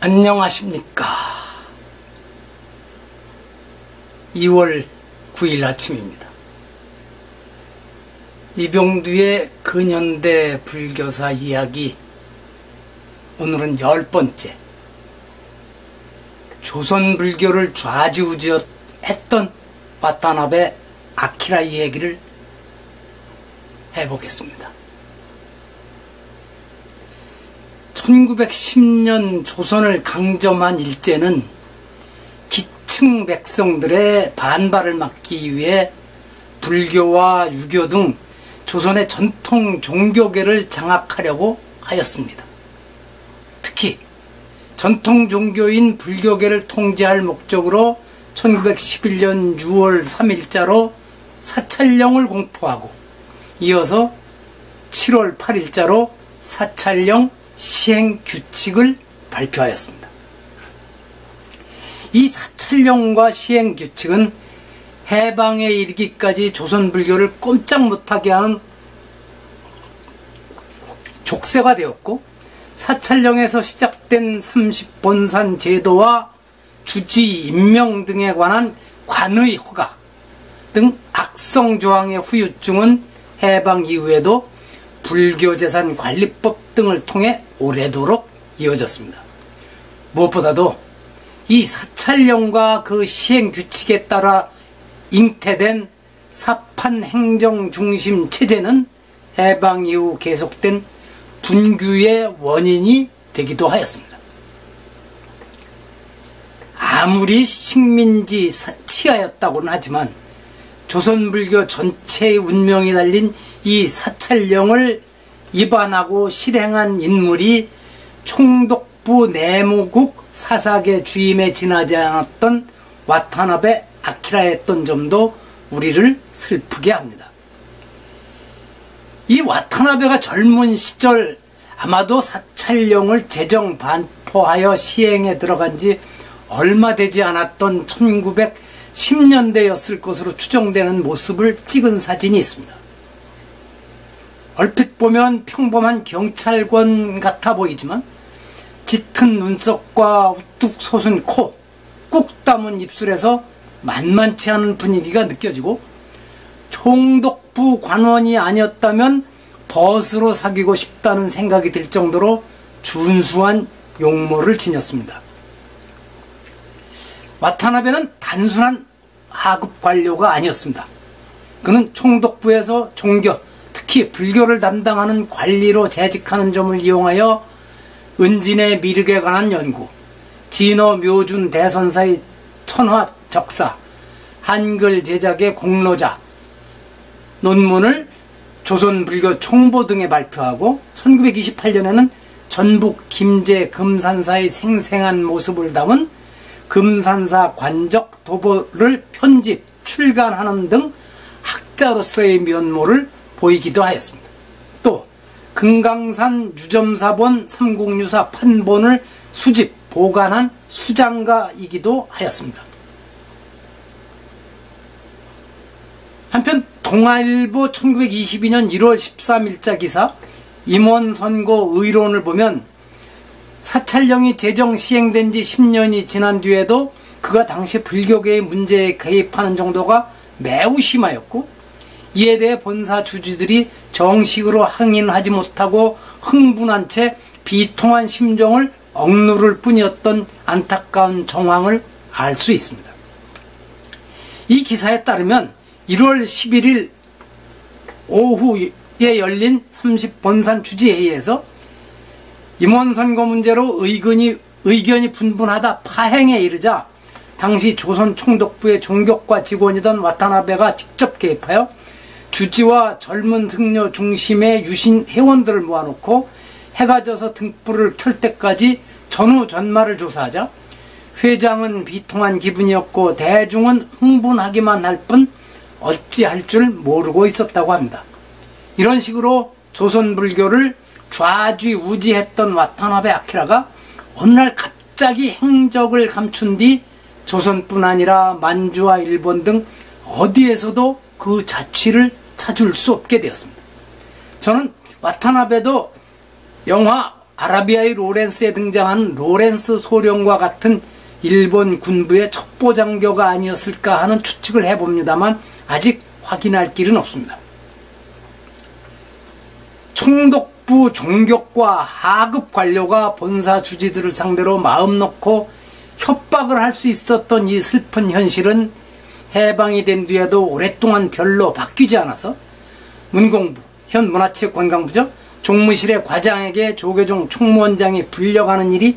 안녕하십니까. 2월 9일 아침입니다. 이병두의 근현대 불교사 이야기, 오늘은 10번째. 조선 불교를 좌지우지했던 와타나베 아키라 이야기를 해보겠습니다. 1910년 조선을 강점한 일제는 기층 백성들의 반발을 막기 위해 불교와 유교 등 조선의 전통 종교계를 장악하려고 하였습니다. 특히 전통 종교인 불교계를 통제할 목적으로 1911년 6월 3일자로 사찰령을 공포하고 이어서 7월 8일자로 사찰령 시행규칙을 발표하였습니다. 이 사찰령과 시행규칙은 해방에 이르기까지 조선 불교를 꼼짝 못하게 하는 족쇄가 되었고, 사찰령에서 시작된 30본산 제도와 주지 임명 등에 관한 관의 허가 등 악성 조항의 후유증은 해방 이후에도 불교재산 관리법 등을 통해 오래도록 이어졌습니다. 무엇보다도 이 사찰령과 그 시행규칙에 따라 잉태된 사판행정 중심 체제는 해방 이후 계속된 분규의 원인이 되기도 하였습니다. 아무리 식민지 치하였다고는 하지만 조선불교 전체의 운명이 달린 이 사찰령을 위반하고 실행한 인물이 총독부 내무국 사사계 주임에 지나지 않았던 와타나베 아키라였던 점도 우리를 슬프게 합니다. 이 와타나베가 젊은 시절 아마도 사찰령을 제정 반포하여 시행에 들어간 지 얼마 되지 않았던 1910년대였을 것으로 추정되는 모습을 찍은 사진이 있습니다. 얼핏 보면 평범한 경찰관 같아 보이지만 짙은 눈썹과 우뚝 솟은 코, 꾹 담은 입술에서 만만치 않은 분위기가 느껴지고, 총독부 관원이 아니었다면 벗으로 사귀고 싶다는 생각이 들 정도로 준수한 용모를 지녔습니다. 와타나베는 단순한 하급 관료가 아니었습니다. 그는 총독부에서 종교, 특히 불교를 담당하는 관리로 재직하는 점을 이용하여 은진의 미륵에 관한 연구, 진어 묘준 대선사의 천화 적사, 한글 제작의 공로자 논문을 조선 불교 총보 등에 발표하고, 1928년에는 전북 김제 금산사의 생생한 모습을 담은 금산사 관적 도보를 편집, 출간하는 등 학자로서의 면모를 보이기도 하였습니다. 또 금강산 유점사본 삼국유사 판본을 수집, 보관한 수장가이기도 하였습니다. 한편 동아일보 1922년 1월 13일자 기사 임원선고 의론을 보면 사찰령이 제정 시행된 지 10년이 지난 뒤에도 그가 당시 불교계의 문제에 개입하는 정도가 매우 심하였고, 이에 대해 본사 주지들이 정식으로 항의하지 못하고 흥분한 채 비통한 심정을 억누를 뿐이었던 안타까운 정황을 알 수 있습니다. 이 기사에 따르면 1월 11일 오후에 열린 30본산 주지회의에서 임원선거 문제로 의견이 분분하다 파행에 이르자 당시 조선 총독부의 종격과 직원이던 와타나베가 직접 개입하여 주지와 젊은 승려 중심의 유신 회원들을 모아놓고 해가 져서 등불을 켤 때까지 전후전말을 조사하자 회장은 비통한 기분이었고 대중은 흥분하기만 할 뿐 어찌할 줄 모르고 있었다고 합니다. 이런 식으로 조선 불교를 좌지우지했던 와타나베 아키라가 어느 날 갑자기 행적을 감춘 뒤 조선뿐 아니라 만주와 일본 등 어디에서도 그 자취를 찾을 수 없게 되었습니다. 저는 와타나베도 영화 아라비아의 로렌스에 등장한 로렌스 소령과 같은 일본 군부의 첩보장교가 아니었을까 하는 추측을 해봅니다만 아직 확인할 길은 없습니다. 총독부 종격과 하급 관료가 본사 주지들을 상대로 마음 놓고 협박을 할 수 있었던 이 슬픈 현실은 해방이 된 뒤에도 오랫동안 별로 바뀌지 않아서 문공부, 현 문화체육관광부죠, 종무실의 과장에게 조계종 총무원장이 불려가는 일이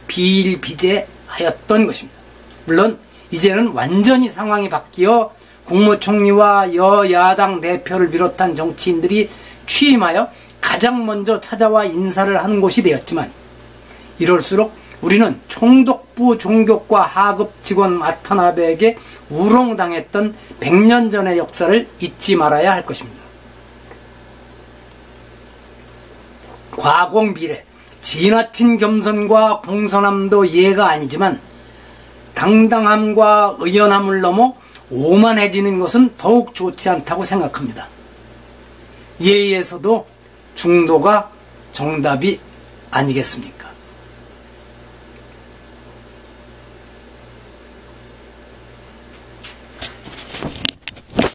비일비재하였던 것입니다. 물론 이제는 완전히 상황이 바뀌어 국무총리와 여야당 대표를 비롯한 정치인들이 취임하여 가장 먼저 찾아와 인사를 하는 곳이 되었지만, 이럴수록 우리는 총독부 종격과 하급 직원 와타나베에게 우롱당했던 100년 전의 역사를 잊지 말아야 할 것입니다. 과공비례, 지나친 겸손과 공손함도 예가 아니지만 당당함과 의연함을 넘어 오만해지는 것은 더욱 좋지 않다고 생각합니다. 예의에서도 중도가 정답이 아니겠습니까?